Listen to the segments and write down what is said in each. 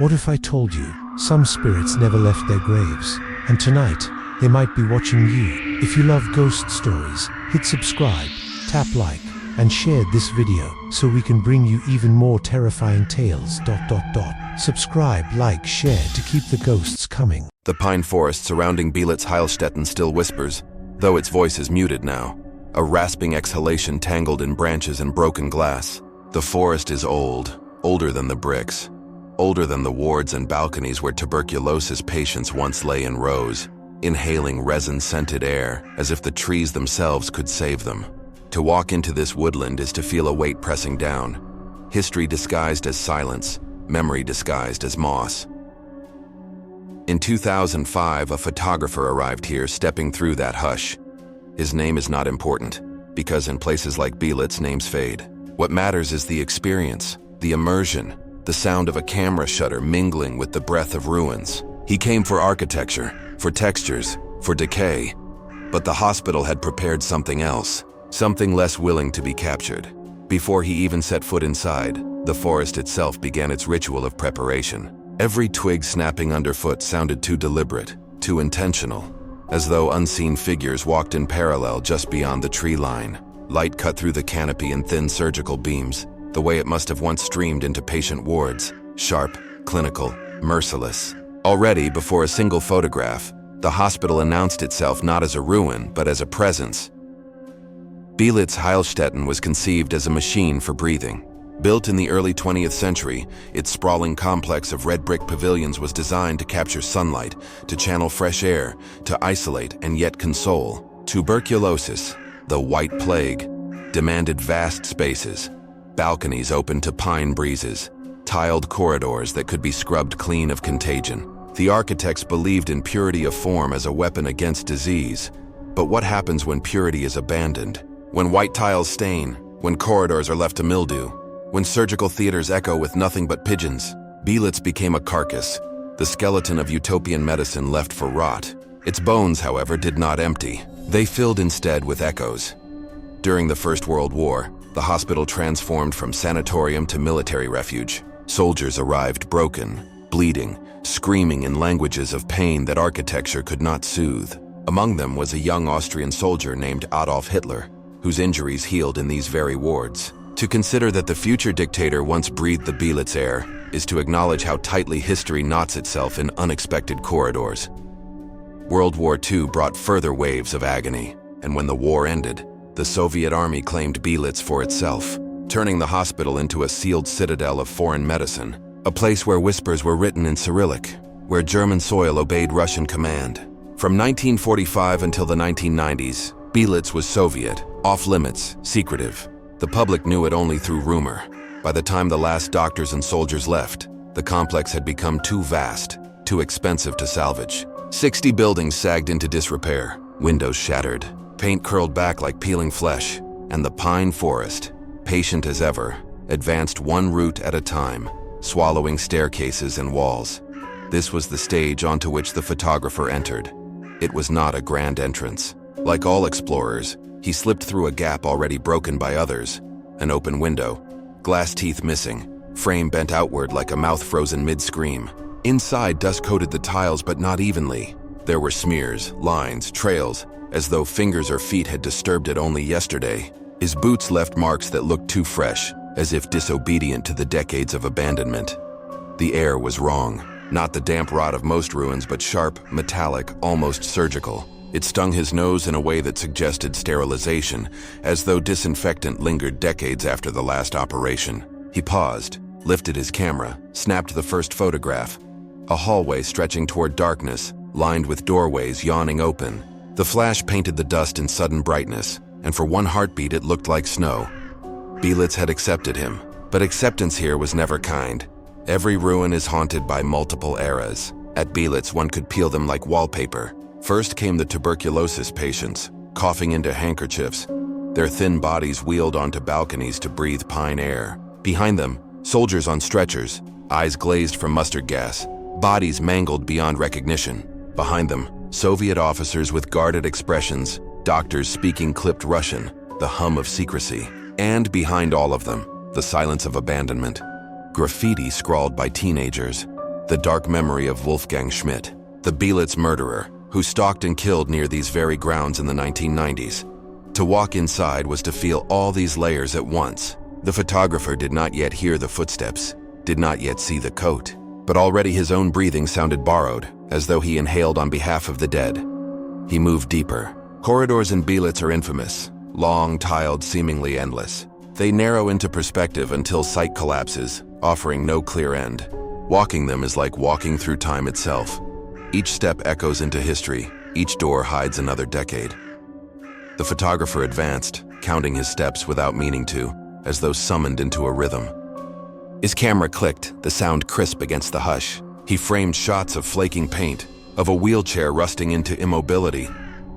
What if I told you some spirits never left their graves, and tonight they might be watching you? If you love ghost stories, hit subscribe, tap like, and share this video so we can bring you even more terrifying tales. Subscribe, like, share to keep the ghosts coming. The pine forest surrounding Beelitz-Heilstätten still whispers, though its voice is muted now. A rasping exhalation tangled in branches and broken glass. The forest is old, older than the bricks, older than the wards and balconies where tuberculosis patients once lay in rows, inhaling resin-scented air as if the trees themselves could save them. To walk into this woodland is to feel a weight pressing down. History disguised as silence, memory disguised as moss. In 2005, a photographer arrived here, stepping through that hush. His name is not important, because in places like Beelitz, names fade. What matters is the experience, the immersion, the sound of a camera shutter mingling with the breath of ruins. He came for architecture, for textures, for decay. But the hospital had prepared something else, something less willing to be captured. Before he even set foot inside, the forest itself began its ritual of preparation. Every twig snapping underfoot sounded too deliberate, too intentional, as though unseen figures walked in parallel just beyond the tree line. Light cut through the canopy in thin surgical beams, the way it must have once streamed into patient wards, sharp, clinical, merciless. Already, before a single photograph, the hospital announced itself not as a ruin, but as a presence. Beelitz-Heilstätten was conceived as a machine for breathing. Built in the early 20th century, its sprawling complex of red brick pavilions was designed to capture sunlight, to channel fresh air, to isolate and yet console. Tuberculosis, the white plague, demanded vast spaces, balconies open to pine breezes, tiled corridors that could be scrubbed clean of contagion. The architects believed in purity of form as a weapon against disease. But what happens when purity is abandoned? When white tiles stain, when corridors are left to mildew, when surgical theaters echo with nothing but pigeons? Beelitz became a carcass, the skeleton of utopian medicine left for rot. Its bones, however, did not empty. They filled instead with echoes. During the First World War, the hospital transformed from sanatorium to military refuge. Soldiers arrived broken, bleeding, screaming in languages of pain that architecture could not soothe. Among them was a young Austrian soldier named Adolf Hitler, whose injuries healed in these very wards. To consider that the future dictator once breathed the Beelitz air is to acknowledge how tightly history knots itself in unexpected corridors. World War II brought further waves of agony, and when the war ended, the Soviet army claimed Beelitz for itself, turning the hospital into a sealed citadel of foreign medicine, a place where whispers were written in Cyrillic, where German soil obeyed Russian command. From 1945 until the 1990s, Beelitz was Soviet, off-limits, secretive. The public knew it only through rumor. By the time the last doctors and soldiers left, the complex had become too vast, too expensive to salvage. 60 buildings sagged into disrepair, windows shattered, paint curled back like peeling flesh, and the pine forest, patient as ever, advanced one root at a time, swallowing staircases and walls. This was the stage onto which the photographer entered. It was not a grand entrance. Like all explorers, he slipped through a gap already broken by others, an open window, glass teeth missing, frame bent outward like a mouth frozen mid-scream. Inside, dust coated the tiles, but not evenly. There were smears, lines, trails, as though fingers or feet had disturbed it only yesterday. His boots left marks that looked too fresh, as if disobedient to the decades of abandonment. The air was wrong. Not the damp rot of most ruins, but sharp, metallic, almost surgical. It stung his nose in a way that suggested sterilization, as though disinfectant lingered decades after the last operation. He paused, lifted his camera, snapped the first photograph. A hallway stretching toward darkness, lined with doorways yawning open. The flash painted the dust in sudden brightness, and for one heartbeat it looked like snow. Beelitz had accepted him, but acceptance here was never kind. Every ruin is haunted by multiple eras. At Beelitz, one could peel them like wallpaper. First came the tuberculosis patients, coughing into handkerchiefs, their thin bodies wheeled onto balconies to breathe pine air. Behind them, soldiers on stretchers, eyes glazed from mustard gas, bodies mangled beyond recognition. Behind them, Soviet officers with guarded expressions, doctors speaking clipped Russian, the hum of secrecy. And behind all of them, the silence of abandonment. Graffiti scrawled by teenagers. the dark memory of Wolfgang Schmidt, the Beelitz murderer, who stalked and killed near these very grounds in the 1990s. To walk inside was to feel all these layers at once. The photographer did not yet hear the footsteps, did not yet see the coat, but already his own breathing sounded borrowed, as though he inhaled on behalf of the dead. He moved deeper. Corridors in Beelitz are infamous, long, tiled, seemingly endless. They narrow into perspective until sight collapses, offering no clear end. Walking them is like walking through time itself. Each step echoes into history, each door hides another decade. The photographer advanced, counting his steps without meaning to, as though summoned into a rhythm. His camera clicked, the sound crisp against the hush. He framed shots of flaking paint, of a wheelchair rusting into immobility,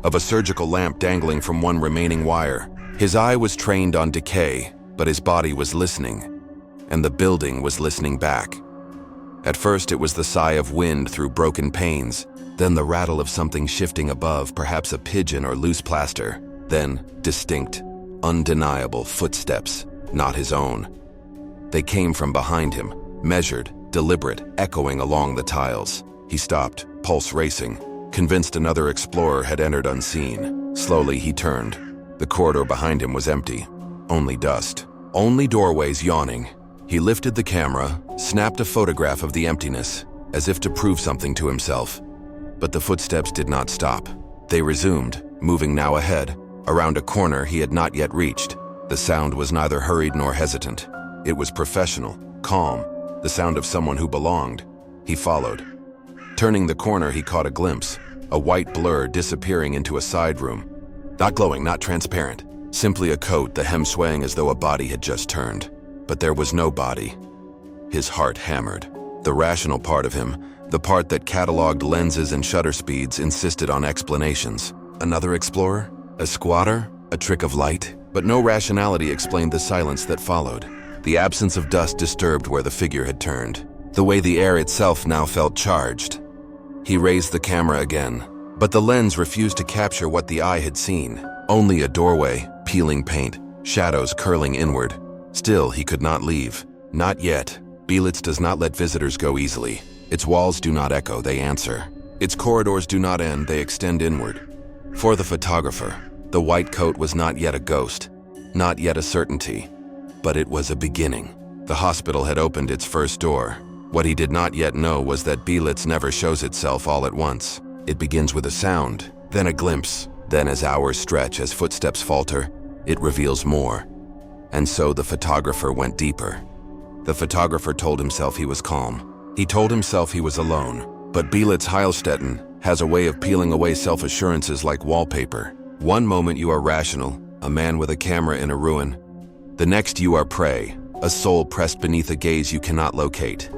of a surgical lamp dangling from one remaining wire. His eye was trained on decay, but his body was listening, and the building was listening back. At first it was the sigh of wind through broken panes, then the rattle of something shifting above, perhaps a pigeon or loose plaster, then distinct, undeniable footsteps, not his own. They came from behind him, measured, deliberate, echoing along the tiles. He stopped, pulse racing, convinced another explorer had entered unseen. Slowly he turned. The corridor behind him was empty. Only dust. Only doorways yawning. He lifted the camera, snapped a photograph of the emptiness, as if to prove something to himself. But the footsteps did not stop. They resumed, moving now ahead, around a corner he had not yet reached. The sound was neither hurried nor hesitant. It was professional, calm, the sound of someone who belonged. He followed. Turning the corner, he caught a glimpse, a white blur disappearing into a side room. Not glowing, not transparent, simply a coat, the hem swaying as though a body had just turned. But there was no body. His heart hammered. The rational part of him, the part that cataloged lenses and shutter speeds, insisted on explanations. Another explorer? A squatter? A trick of light? But no rationality explained the silence that followed. The absence of dust disturbed where the figure had turned, the way the air itself now felt charged. He raised the camera again, but the lens refused to capture what the eye had seen. Only a doorway, peeling paint, shadows curling inward. Still, he could not leave. Not yet. Beelitz does not let visitors go easily. Its walls do not echo, they answer. Its corridors do not end, they extend inward. For the photographer, the white coat was not yet a ghost, not yet a certainty, but it was a beginning. The hospital had opened its first door. What he did not yet know was that Beelitz never shows itself all at once. It begins with a sound, then a glimpse, then as hours stretch, as footsteps falter, it reveals more. And so the photographer went deeper. The photographer told himself he was calm. He told himself he was alone. But Beelitz-Heilstätten has a way of peeling away self-assurances like wallpaper. One moment you are rational, a man with a camera in a ruin. The next you are prey, a soul pressed beneath a gaze you cannot locate.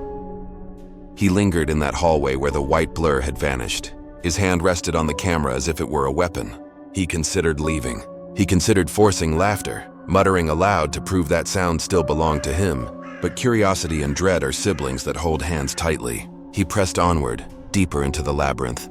He lingered in that hallway where the white blur had vanished. His hand rested on the camera as if it were a weapon. He considered leaving. He considered forcing laughter, muttering aloud to prove that sound still belonged to him. But curiosity and dread are siblings that hold hands tightly. He pressed onward, deeper into the labyrinth.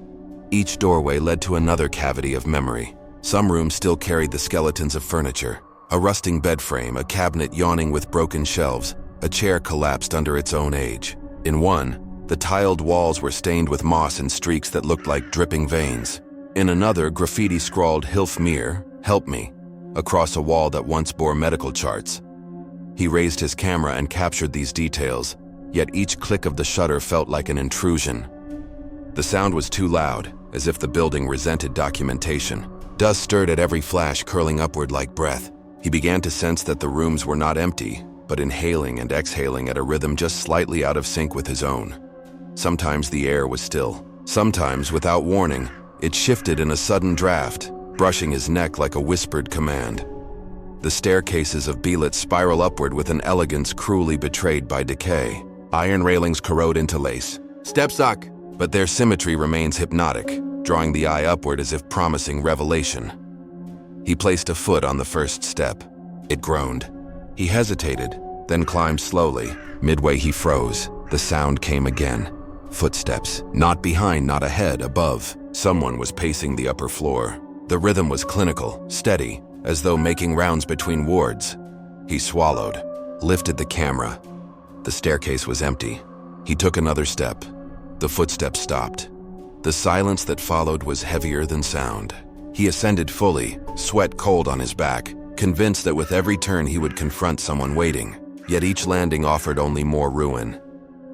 Each doorway led to another cavity of memory. Some rooms still carried the skeletons of furniture. A rusting bed frame, a cabinet yawning with broken shelves, a chair collapsed under its own age. In one, the tiled walls were stained with moss and streaks that looked like dripping veins. In another, graffiti scrawled "Hilf mir," help me, across a wall that once bore medical charts. He raised his camera and captured these details, yet each click of the shutter felt like an intrusion. The sound was too loud, as if the building resented documentation. Dust stirred at every flash, curling upward like breath. He began to sense that the rooms were not empty, but inhaling and exhaling at a rhythm just slightly out of sync with his own. Sometimes the air was still. Sometimes, without warning, it shifted in a sudden draft, brushing his neck like a whispered command. The staircases of Beelitz spiral upward with an elegance cruelly betrayed by decay. Iron railings corrode into lace. Steps suck, but their symmetry remains hypnotic, drawing the eye upward as if promising revelation. He placed a foot on the first step. It groaned. He hesitated, then climbed slowly. Midway he froze. The sound came again. Footsteps. Not behind, not ahead, above. Someone was pacing the upper floor. The rhythm was clinical, steady, as though making rounds between wards. He swallowed, lifted the camera. The staircase was empty. He took another step. The footsteps stopped. The silence that followed was heavier than sound. He ascended fully, sweat cold on his back, convinced that with every turn he would confront someone waiting. Yet each landing offered only more ruin.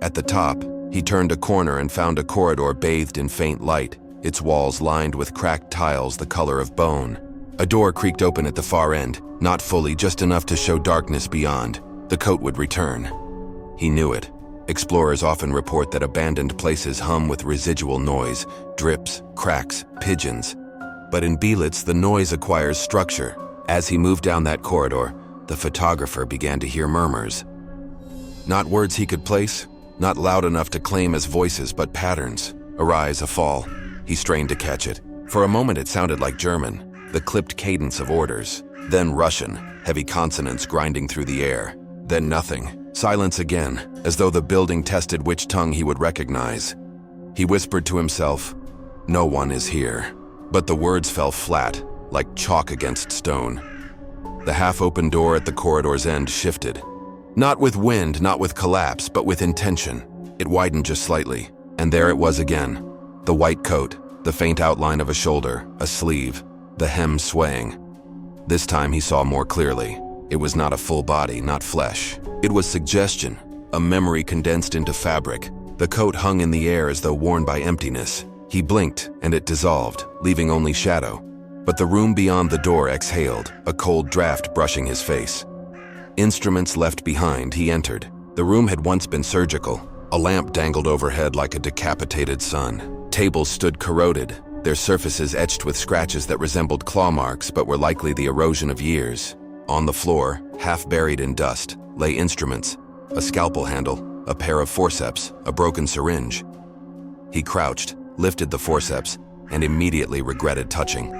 At the top, he turned a corner and found a corridor bathed in faint light, its walls lined with cracked tiles the color of bone. A door creaked open at the far end, not fully, just enough to show darkness beyond. The coat would return. He knew it. Explorers often report that abandoned places hum with residual noise, drips, cracks, pigeons. But in Beelitz, the noise acquires structure. As he moved down that corridor, the photographer began to hear murmurs. Not words he could place, not loud enough to claim as voices, but patterns. A rise, a fall. He strained to catch it. For a moment it sounded like German, the clipped cadence of orders. Then Russian, heavy consonants grinding through the air. Then nothing. Silence again, as though the building tested which tongue he would recognize. He whispered to himself, "No one is here." But the words fell flat, like chalk against stone. The half-open door at the corridor's end shifted. Not with wind, not with collapse, but with intention. It widened just slightly, and there it was again. The white coat, the faint outline of a shoulder, a sleeve, the hem swaying. This time he saw more clearly. It was not a full body, not flesh. It was suggestion, a memory condensed into fabric. The coat hung in the air as though worn by emptiness. He blinked, and it dissolved, leaving only shadow. But the room beyond the door exhaled, a cold draft brushing his face. Instruments left behind, he entered. The room had once been surgical. A lamp dangled overhead like a decapitated sun. Tables stood corroded, their surfaces etched with scratches that resembled claw marks but were likely the erosion of years. On the floor, half buried in dust, lay instruments, a scalpel handle, a pair of forceps, a broken syringe. He crouched, lifted the forceps, and immediately regretted touching.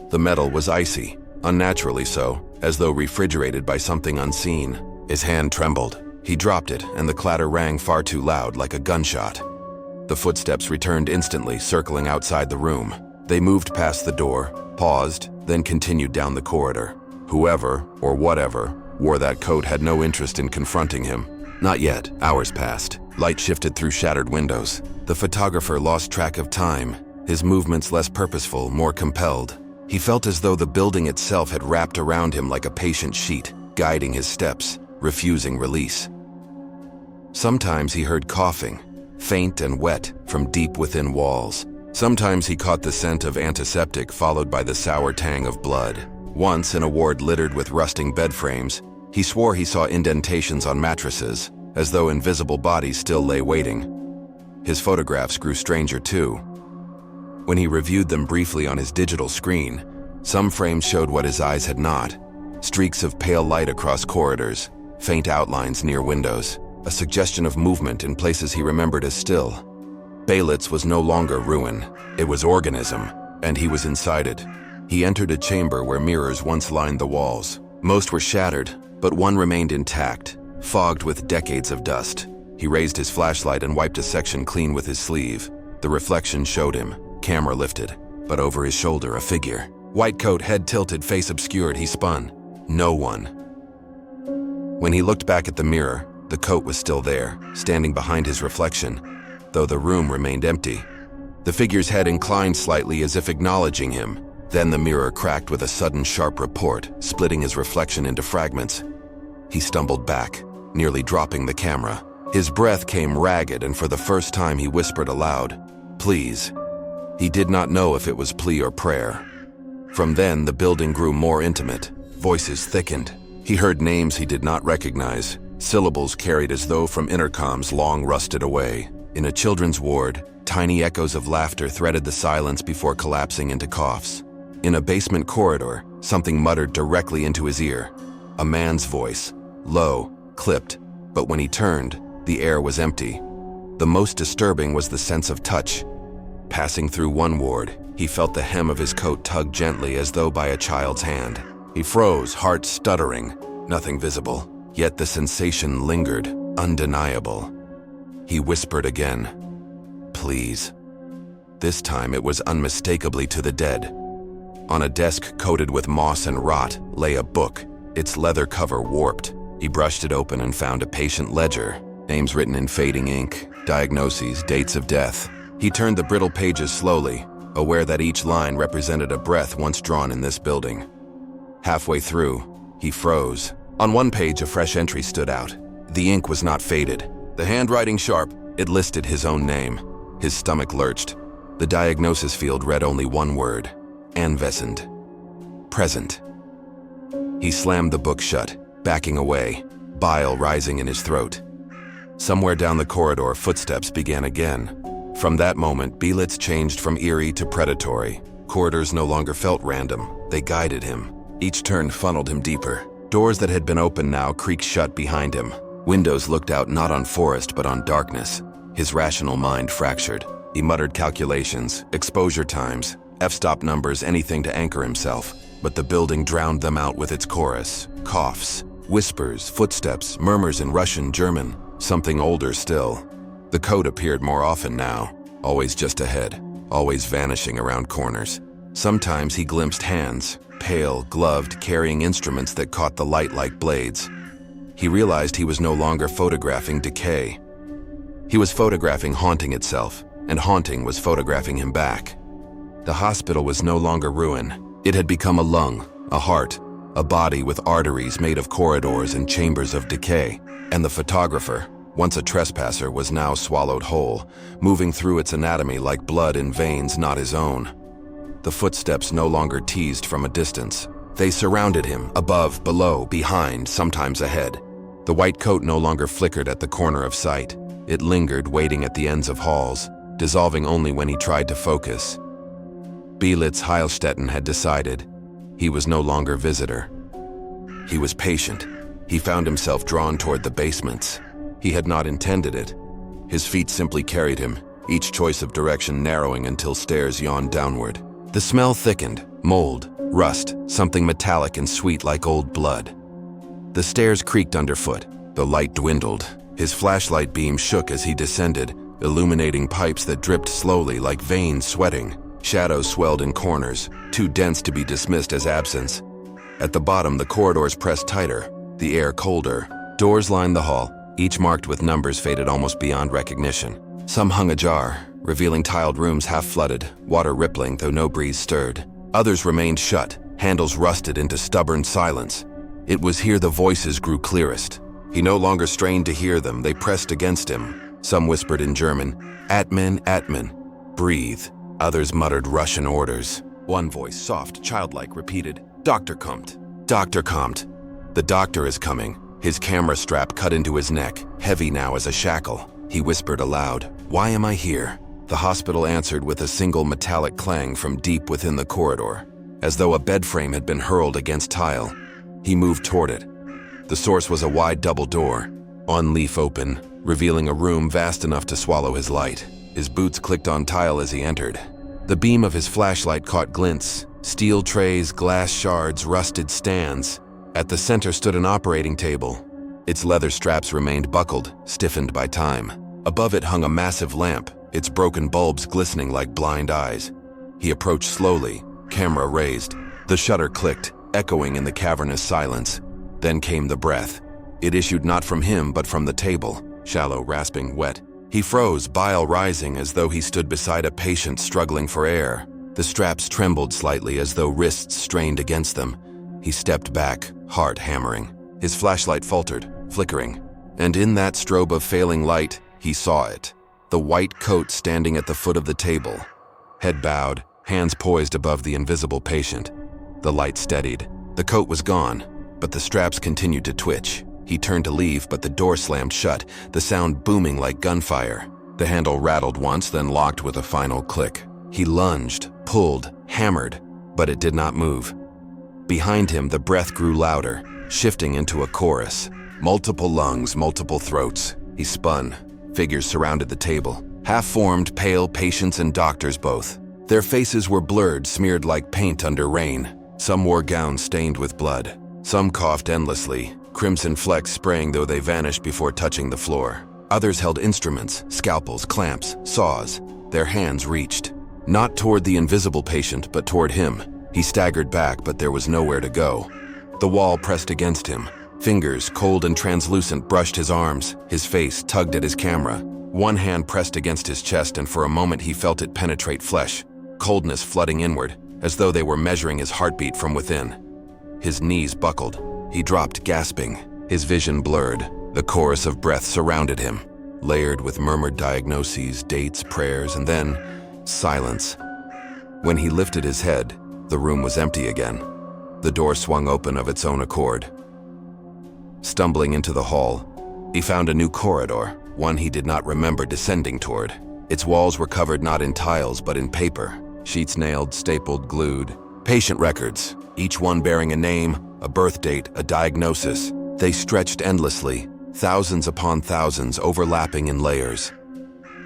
The metal was icy, unnaturally so, as though refrigerated by something unseen. His hand trembled. He dropped it, and the clatter rang far too loud, like a gunshot. The footsteps returned instantly, circling outside the room. They moved past the door, paused, then continued down the corridor. Whoever, or whatever, wore that coat had no interest in confronting him. Not yet. Hours passed. Light shifted through shattered windows. The photographer lost track of time, his movements less purposeful, more compelled. He felt as though the building itself had wrapped around him like a patient sheet, guiding his steps, refusing release. Sometimes he heard coughing, faint and wet, from deep within walls. Sometimes he caught the scent of antiseptic followed by the sour tang of blood. Once, in a ward littered with rusting bed frames, he swore he saw indentations on mattresses, as though invisible bodies still lay waiting. His photographs grew stranger too. When he reviewed them briefly on his digital screen, some frames showed what his eyes had not. Streaks of pale light across corridors, faint outlines near windows, a suggestion of movement in places he remembered as still. Beelitz was no longer ruin, it was organism, and he was inside it. He entered a chamber where mirrors once lined the walls. Most were shattered, but one remained intact, fogged with decades of dust. He raised his flashlight and wiped a section clean with his sleeve. The reflection showed him, camera lifted, but over his shoulder a figure. White coat, head tilted, face obscured, he spun. No one. When he looked back at the mirror, the coat was still there, standing behind his reflection, though the room remained empty. The figure's head inclined slightly as if acknowledging him. Then the mirror cracked with a sudden sharp report, splitting his reflection into fragments. He stumbled back, nearly dropping the camera. His breath came ragged, and for the first time he whispered aloud, "Please." He did not know if it was plea or prayer. From then, the building grew more intimate. Voices thickened. He heard names he did not recognize, syllables carried as though from intercoms long rusted away. In a children's ward, tiny echoes of laughter threaded the silence before collapsing into coughs. In a basement corridor, something muttered directly into his ear. A man's voice, low, clipped, but when he turned, the air was empty. The most disturbing was the sense of touch. Passing through one ward, he felt the hem of his coat tug gently as though by a child's hand. He froze, heart stuttering, nothing visible, yet the sensation lingered, undeniable. He whispered again, "Please." This time it was unmistakably to the dead. On a desk coated with moss and rot lay a book, its leather cover warped. He brushed it open and found a patient ledger, names written in fading ink, diagnoses, dates of death. He turned the brittle pages slowly, aware that each line represented a breath once drawn in this building. Halfway through, he froze. On one page, a fresh entry stood out. The ink was not faded. The handwriting sharp, it listed his own name. His stomach lurched. The diagnosis field read only one word: anwesend. Present. He slammed the book shut, backing away, bile rising in his throat. Somewhere down the corridor, footsteps began again. From that moment, Beelitz changed from eerie to predatory. Corridors no longer felt random. They guided him. Each turn funneled him deeper. Doors that had been open now creaked shut behind him. Windows looked out not on forest but on darkness. His rational mind fractured. He muttered calculations, exposure times, f-stop numbers, anything to anchor himself. But the building drowned them out with its chorus. Coughs, whispers, footsteps, murmurs in Russian, German, something older still. The code appeared more often now, always just ahead, always vanishing around corners. Sometimes he glimpsed hands, pale, gloved, carrying instruments that caught the light like blades. He realized he was no longer photographing decay. He was photographing haunting itself, and haunting was photographing him back. The hospital was no longer ruin. It had become a lung, a heart, a body with arteries made of corridors and chambers of decay. And the photographer, once a trespasser, was now swallowed whole, moving through its anatomy like blood in veins not his own. The footsteps no longer teased from a distance. They surrounded him, above, below, behind, sometimes ahead. The white coat no longer flickered at the corner of sight. It lingered, waiting at the ends of halls, dissolving only when he tried to focus. Beelitz-Heilstätten had decided. He was no longer visitor. He was patient. He found himself drawn toward the basements. He had not intended it. His feet simply carried him, each choice of direction narrowing until stairs yawned downward. The smell thickened, mold, rust, something metallic and sweet like old blood. The stairs creaked underfoot. The light dwindled. His flashlight beam shook as he descended, illuminating pipes that dripped slowly like veins sweating. Shadows swelled in corners, too dense to be dismissed as absence. At the bottom, the corridors pressed tighter, the air colder. Doors lined the hall, each marked with numbers faded almost beyond recognition. Some hung ajar, revealing tiled rooms half flooded, water rippling though no breeze stirred. Others remained shut, handles rusted into stubborn silence. It was here the voices grew clearest. He no longer strained to hear them, they pressed against him. Some whispered in German, Atman, Atman, breathe. Others muttered Russian orders. One voice, soft, childlike, repeated, Dr. kommt. Dr. kommt. The doctor is coming. His camera strap cut into his neck, heavy now as a shackle. He whispered aloud, Why am I here? The hospital answered with a single metallic clang from deep within the corridor, as though a bed frame had been hurled against tile. He moved toward it. The source was a wide double door, on leaf open, revealing a room vast enough to swallow his light. His boots clicked on tile as he entered. The beam of his flashlight caught glints, steel trays, glass shards, rusted stands. At the center stood an operating table. Its leather straps remained buckled, stiffened by time. Above it hung a massive lamp, its broken bulbs glistening like blind eyes. He approached slowly, camera raised. The shutter clicked, echoing in the cavernous silence. Then came the breath. It issued not from him but from the table, shallow, rasping, wet. He froze, bile rising as though he stood beside a patient struggling for air. The straps trembled slightly as though wrists strained against them. He stepped back, heart hammering. His flashlight faltered, flickering. And in that strobe of failing light, he saw it. The white coat standing at the foot of the table. Head bowed, hands poised above the invisible patient. The light steadied. The coat was gone, but the straps continued to twitch. He turned to leave, but the door slammed shut, the sound booming like gunfire. The handle rattled once, then locked with a final click. He lunged, pulled, hammered, but it did not move. Behind him, the breath grew louder, shifting into a chorus. Multiple lungs, multiple throats. He spun. Figures surrounded the table. Half-formed, pale patients and doctors both. Their faces were blurred, smeared like paint under rain. Some wore gowns stained with blood. Some coughed endlessly, crimson flecks spraying though they vanished before touching the floor. Others held instruments, scalpels, clamps, saws. Their hands reached. Not toward the invisible patient, but toward him. He staggered back, but there was nowhere to go. The wall pressed against him. Fingers, cold and translucent, brushed his arms. His face tugged at his camera. One hand pressed against his chest, and for a moment he felt it penetrate flesh, coldness flooding inward, as though they were measuring his heartbeat from within. His knees buckled. He dropped, gasping. His vision blurred. The chorus of breath surrounded him, layered with murmured diagnoses, dates, prayers, and then silence. When he lifted his head, the room was empty again. The door swung open of its own accord. Stumbling into the hall, he found a new corridor, one he did not remember descending toward. Its walls were covered not in tiles but in paper, sheets nailed, stapled, glued. Patient records, each one bearing a name, a birth date, a diagnosis. They stretched endlessly, thousands upon thousands, overlapping in layers.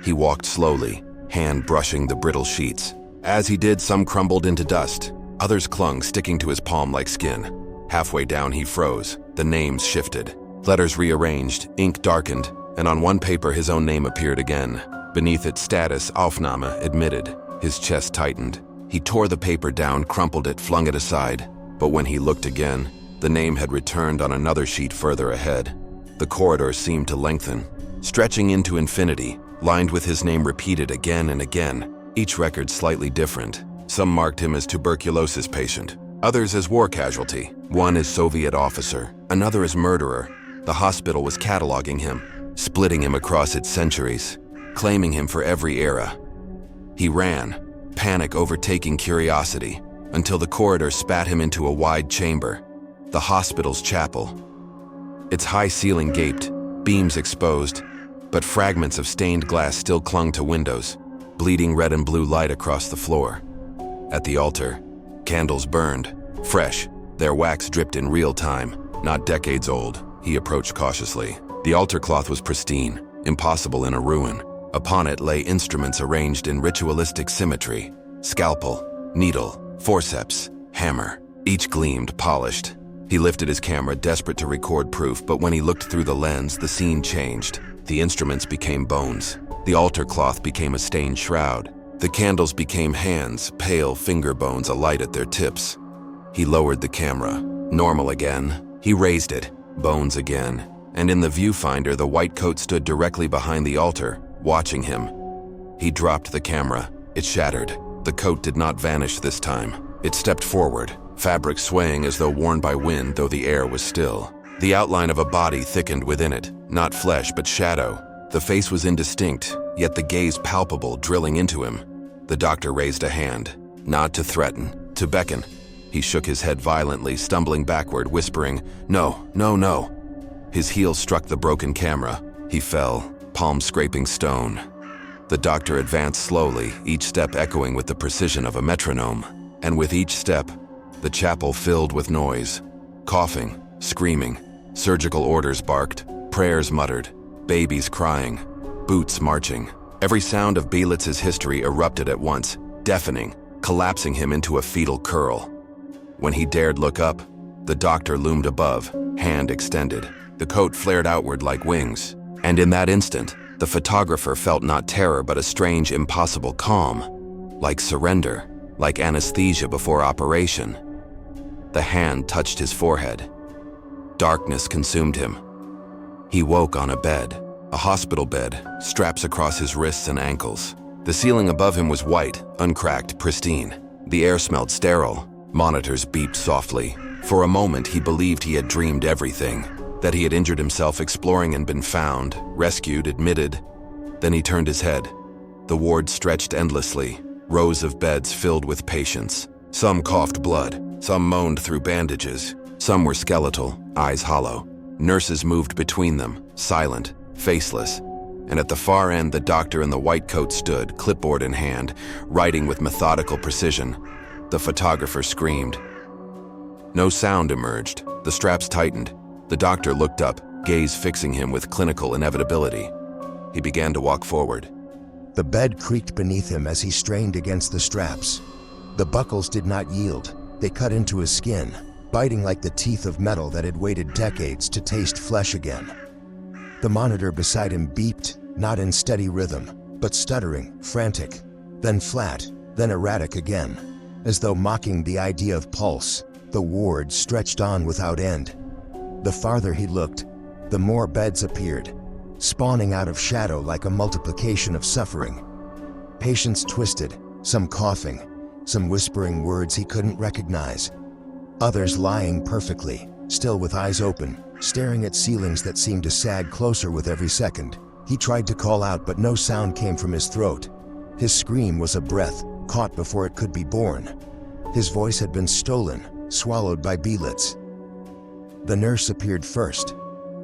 He walked slowly, hand brushing the brittle sheets. As he did, some crumbled into dust. Others clung, sticking to his palm like skin. Halfway down, he froze. The names shifted. Letters rearranged, ink darkened, and on one paper his own name appeared again. Beneath it, status, Aufnahme, admitted. His chest tightened. He tore the paper down, crumpled it, flung it aside. But when he looked again, the name had returned on another sheet further ahead. The corridor seemed to lengthen, stretching into infinity, lined with his name repeated again and again, each record slightly different. Some marked him as tuberculosis patient, others as war casualty, one as Soviet officer, another as murderer. The hospital was cataloging him, splitting him across its centuries, claiming him for every era. He ran, panic overtaking curiosity, until the corridor spat him into a wide chamber, the hospital's chapel. Its high ceiling gaped, beams exposed, but fragments of stained glass still clung to windows, bleeding red and blue light across the floor. At the altar, candles burned, fresh, their wax dripped in real time, not decades old. He approached cautiously. The altar cloth was pristine, impossible in a ruin. Upon it lay instruments arranged in ritualistic symmetry: scalpel, needle, forceps, hammer. Each gleamed, polished. He lifted his camera, desperate to record proof, but when he looked through the lens, the scene changed. The instruments became bones. The altar cloth became a stained shroud. The candles became hands, pale finger bones alight at their tips. He lowered the camera. Normal again. He raised it. Bones again. And in the viewfinder, the white coat stood directly behind the altar, watching him. He dropped the camera. It shattered. The coat did not vanish this time. It stepped forward, fabric swaying as though worn by wind, though the air was still. The outline of a body thickened within it, not flesh but shadow. The face was indistinct, yet the gaze palpable, drilling into him. The doctor raised a hand, not to threaten, to beckon. He shook his head violently, stumbling backward, whispering, "No, no, no." His heel struck the broken camera. He fell, palm scraping stone. The doctor advanced slowly, each step echoing with the precision of a metronome. And with each step, the chapel filled with noise. Coughing, screaming, surgical orders barked, prayers muttered, babies crying, boots marching. Every sound of Beelitz's history erupted at once, deafening, collapsing him into a fetal curl. When he dared look up, the doctor loomed above, hand extended. The coat flared outward like wings. And in that instant, the photographer felt not terror but a strange, impossible calm, like surrender, like anesthesia before operation. The hand touched his forehead. Darkness consumed him. He woke on a bed, a hospital bed, straps across his wrists and ankles. The ceiling above him was white, uncracked, pristine. The air smelled sterile. Monitors beeped softly. For a moment, he believed he had dreamed everything, that he had injured himself exploring and been found, rescued, admitted. Then he turned his head. The ward stretched endlessly, rows of beds filled with patients. Some coughed blood, some moaned through bandages, some were skeletal, eyes hollow. Nurses moved between them, silent, faceless. And at the far end, the doctor in the white coat stood, clipboard in hand, writing with methodical precision. The photographer screamed. No sound emerged. The straps tightened. The doctor looked up, gaze fixing him with clinical inevitability. He began to walk forward. The bed creaked beneath him as he strained against the straps. The buckles did not yield. They cut into his skin, biting like the teeth of metal that had waited decades to taste flesh again. The monitor beside him beeped, not in steady rhythm, but stuttering, frantic, then flat, then erratic again, as though mocking the idea of pulse. The ward stretched on without end. The farther he looked, the more beds appeared. spawning out of shadow like a multiplication of suffering. Patients twisted, some coughing, some whispering words he couldn't recognize. Others lying perfectly, still with eyes open, staring at ceilings that seemed to sag closer with every second. He tried to call out, but no sound came from his throat. His scream was a breath, caught before it could be born. His voice had been stolen, swallowed by Beelitz. The nurse appeared first.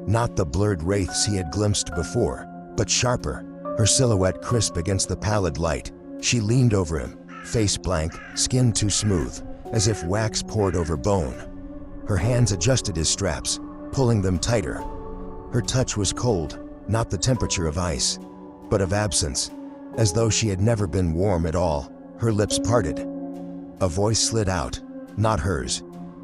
Not the blurred wraiths he had glimpsed before, but sharper, her silhouette crisp against the pallid light. She leaned over him, face blank, skin too smooth, as if wax poured over bone. Her hands adjusted his straps, pulling them tighter. Her touch was cold, not the temperature of ice, but of absence, as though she had never been warm at all. Her lips parted. A voice slid out, not hers,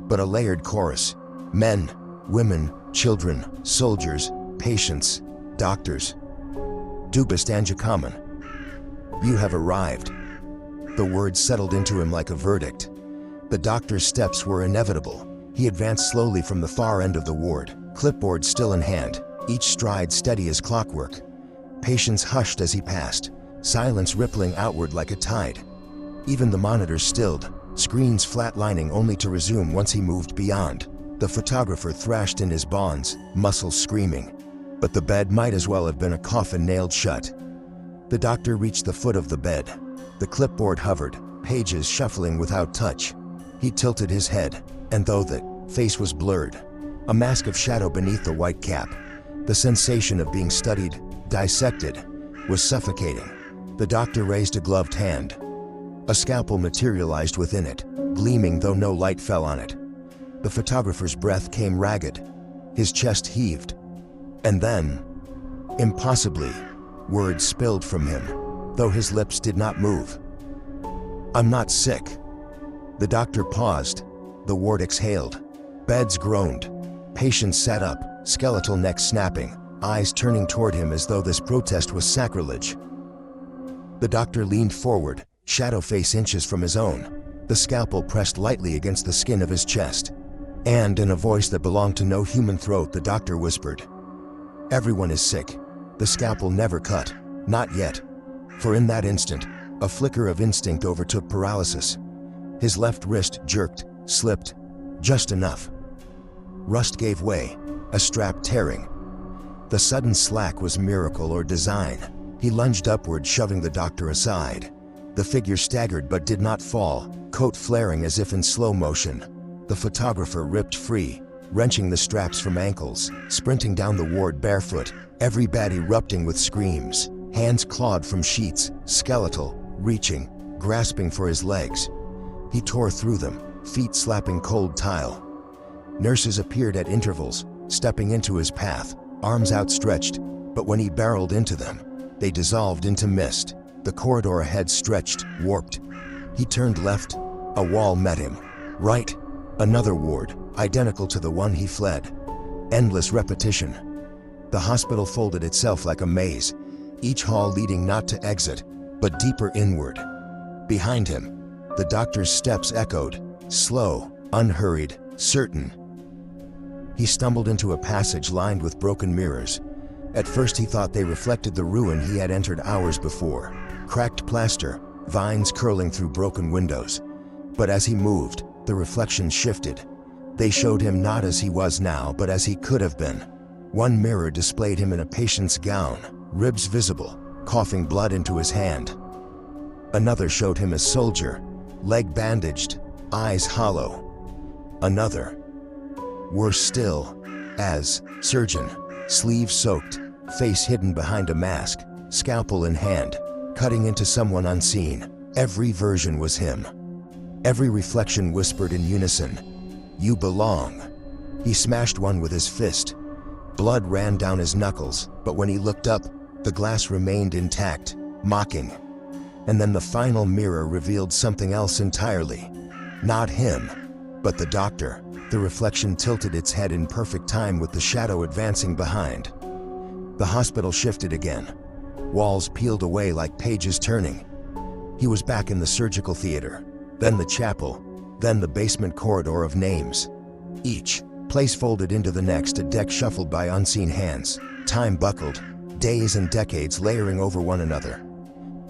but a layered chorus. Men, women, children, soldiers, patients, doctors. Du bist angekommen. You have arrived. The words settled into him like a verdict. The doctor's steps were inevitable. He advanced slowly from the far end of the ward, clipboard still in hand, each stride steady as clockwork. Patients hushed as he passed, silence rippling outward like a tide. Even the monitors stilled, screens flatlining only to resume once he moved beyond. The photographer thrashed in his bonds, muscles screaming. But the bed might as well have been a coffin nailed shut. The doctor reached the foot of the bed. The clipboard hovered, pages shuffling without touch. He tilted his head, and though the face was blurred, a mask of shadow beneath the white cap, the sensation of being studied, dissected, was suffocating. The doctor raised a gloved hand. A scalpel materialized within it, gleaming though no light fell on it. The photographer's breath came ragged. His chest heaved. And then, impossibly, words spilled from him, though his lips did not move. "I'm not sick." The doctor paused. The ward exhaled. Beds groaned. Patients sat up, skeletal necks snapping, eyes turning toward him as though this protest was sacrilege. The doctor leaned forward, shadow face inches from his own, the scalpel pressed lightly against the skin of his chest. And in a voice that belonged to no human throat, the doctor whispered, "Everyone is sick. The scalpel never cut. Not yet." For in that instant, a flicker of instinct overtook paralysis. His left wrist jerked, slipped, just enough. Rust gave way, a strap tearing. The sudden slack was miracle or design. He lunged upward, shoving the doctor aside. The figure staggered but did not fall, coat flaring as if in slow motion. The photographer ripped free, wrenching the straps from ankles, sprinting down the ward barefoot, every bed erupting with screams. Hands clawed from sheets, skeletal, reaching, grasping for his legs. He tore through them, feet slapping cold tile. Nurses appeared at intervals, stepping into his path, arms outstretched, but when he barreled into them, they dissolved into mist. The corridor ahead stretched, warped. He turned left. A wall met him. Right. Another ward, identical to the one he fled. Endless repetition. The hospital folded itself like a maze, each hall leading not to exit, but deeper inward. Behind him, the doctor's steps echoed, slow, unhurried, certain. He stumbled into a passage lined with broken mirrors. At first he thought they reflected the ruin he had entered hours before. Cracked plaster, vines curling through broken windows. But as he moved, the reflections shifted. They showed him not as he was now, but as he could have been. One mirror displayed him in a patient's gown, ribs visible, coughing blood into his hand. Another showed him as soldier, leg bandaged, eyes hollow. Another, worse still, as surgeon, sleeves soaked, face hidden behind a mask, scalpel in hand, cutting into someone unseen. Every version was him. Every reflection whispered in unison, "You belong." He smashed one with his fist. Blood ran down his knuckles, but when he looked up, the glass remained intact, mocking. And then the final mirror revealed something else entirely. Not him, but the doctor. The reflection tilted its head in perfect time with the shadow advancing behind. The hospital shifted again. Walls peeled away like pages turning. He was back in the surgical theater, then the chapel, then the basement corridor of names. Each place folded into the next, a deck shuffled by unseen hands. Time buckled, days and decades layering over one another.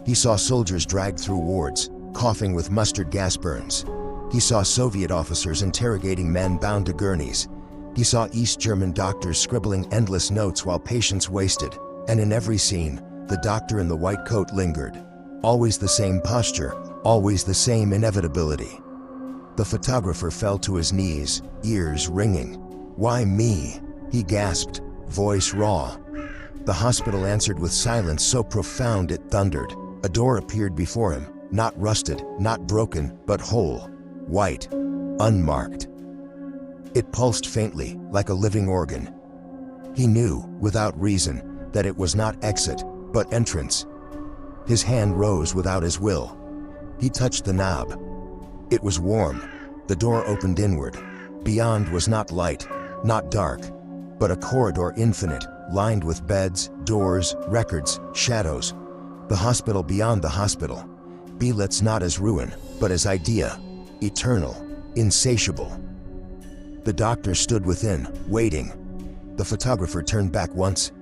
He saw soldiers dragged through wards, coughing with mustard gas burns. He saw Soviet officers interrogating men bound to gurneys. He saw East German doctors scribbling endless notes while patients wasted. And in every scene, the doctor in the white coat lingered. Always the same posture, always the same inevitability. The photographer fell to his knees, ears ringing. "Why me?" he gasped, voice raw. The hospital answered with silence so profound it thundered. A door appeared before him, not rusted, not broken, but whole, white, unmarked. It pulsed faintly, like a living organ. He knew, without reason, that it was not exit, but entrance. His hand rose without his will. He touched the knob. It was warm. The door opened inward. Beyond was not light, not dark, but a corridor infinite, lined with beds, doors, records, shadows. The hospital beyond the hospital. Beelitz not as ruin, but as idea. Eternal, insatiable. The doctor stood within, waiting. The photographer turned back once.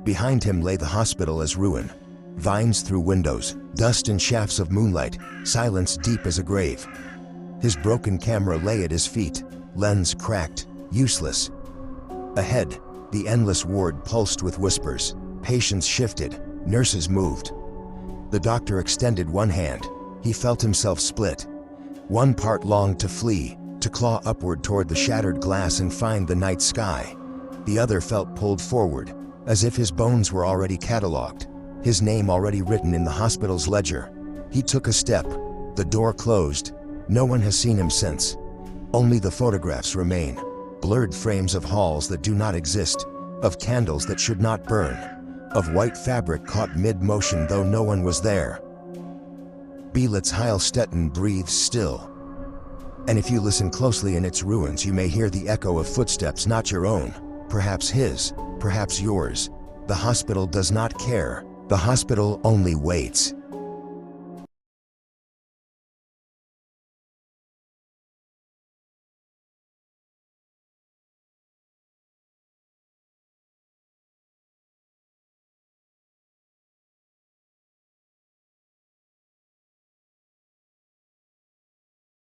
Behind him lay the hospital as ruin. Vines through windows, dust and shafts of moonlight, silence deep as a grave. His broken camera lay at his feet, lens cracked, useless. Ahead, the endless ward pulsed with whispers. Patients shifted, nurses moved. The doctor extended one hand. He felt himself split. One part longed to flee, to claw upward toward the shattered glass and find the night sky. The other felt pulled forward, as if his bones were already catalogued, his name already written in the hospital's ledger. He took a step. The door closed. No one has seen him since. Only the photographs remain. Blurred frames of halls that do not exist, of candles that should not burn, of white fabric caught mid-motion though no one was there. Beelitz-Heilstätten breathes still. And if you listen closely in its ruins, you may hear the echo of footsteps not your own, perhaps his, perhaps yours. The hospital does not care. The hospital only waits.